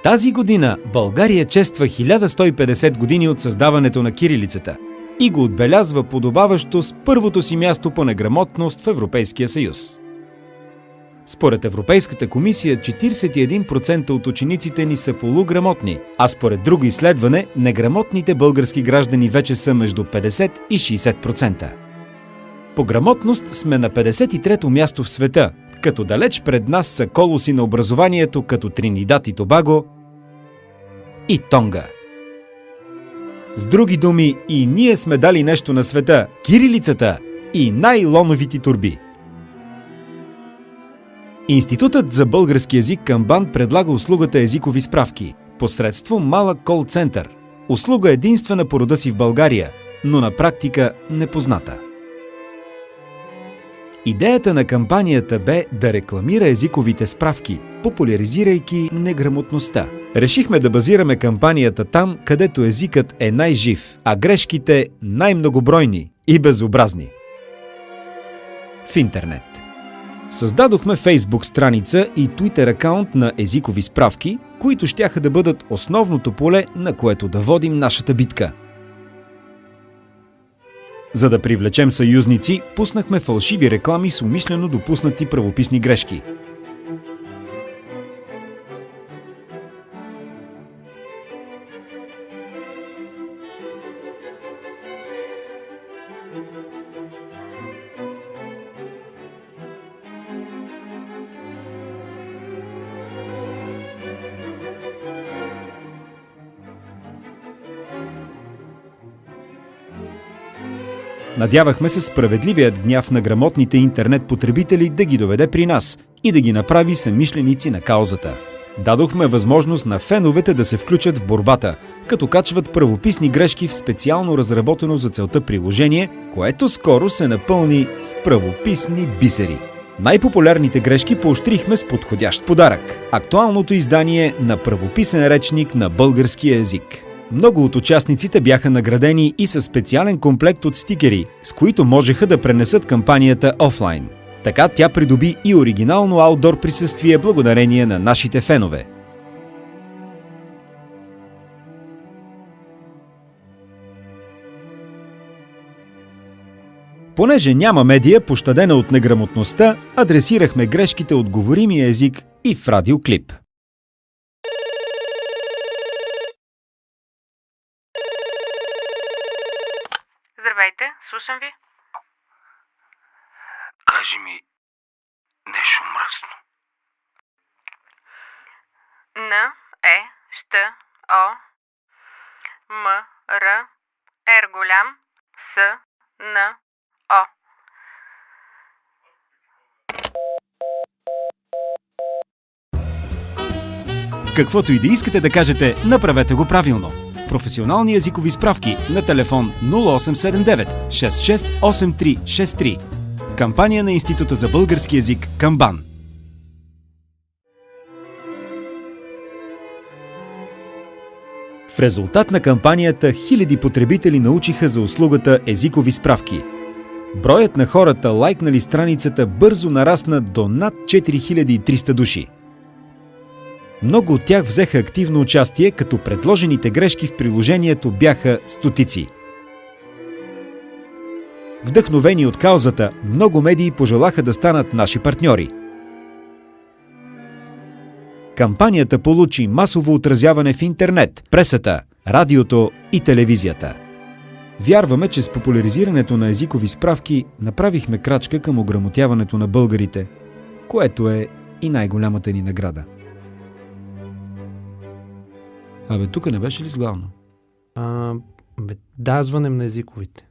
Тази година България чества 1150 години от създаването на кирилицата и го отбелязва подобаващо с първото си място по неграмотност в Европейския съюз. Според Европейската комисия 41% от учениците ни са полуграмотни, а според друго изследване неграмотните български граждани вече са между 50 и 60%. По грамотност сме на 53-то място в света, като далеч пред нас са колоси на образованието като Тринидад и Тобаго и Тонга. С други думи, и ние сме дали нещо на света – кирилицата и найлоновите турби. Институтът за български език Камбан предлага услугата езикови справки посредством малък кол-център. Услуга единствена по рода си в България, но на практика непозната. Идеята на кампанията бе да рекламира езиковите справки, популяризирайки неграмотността. Решихме да базираме кампанията там, където езикът е най-жив, а грешките най-многобройни и безобразни. В интернет. Създадохме Фейсбук страница и Twitter акаунт на езикови справки, които щяха да бъдат основното поле, на което да водим нашата битка. За да привлечем съюзници, пуснахме фалшиви реклами с умишлено допуснати правописни грешки. Надявахме се справедливият гняв на грамотните интернет потребители да ги доведе при нас и да ги направи съмишленици на каузата. Дадохме възможност на феновете да се включат в борбата, като качват правописни грешки в специално разработено за целта приложение, което скоро се напълни с правописни бисери. Най-популярните грешки поощрихме с подходящ подарък – актуалното издание на правописен речник на българския език. Много от участниците бяха наградени и със специален комплект от стикери, с които можеха да пренесат кампанията офлайн. Така тя придоби и оригинално аутдор присъствие благодарение на нашите фенове. Понеже няма медия, пощадена от неграмотността, адресирахме грешките от говоримия език и в радиоклип. Здравейте, слушам ви. Кажи ми нещо мръсно. Н, Е, Щ, О, М, Р, Р голям, С, Н, О. Каквото и да искате да кажете, направете го правилно. Професионални езикови справки на телефон 0879 668363. Кампания на Института за български език Камбан. В резултат на кампанията хиляди потребители научиха за услугата езикови справки. Броят на хората, лайкнали страницата, бързо нарасна до над 4300 души. Много от тях взеха активно участие, като предложените грешки в приложението бяха стотици. Вдъхновени от каузата, много медии пожелаха да станат наши партньори. Кампанията получи масово отразяване в интернет, пресата, радиото и телевизията. Вярваме, че с популяризирането на езикови справки направихме крачка към ограмотяването на българите, което е и най-голямата ни награда. Абе, тук не беше ли с главно? Да, звънем на езиковите.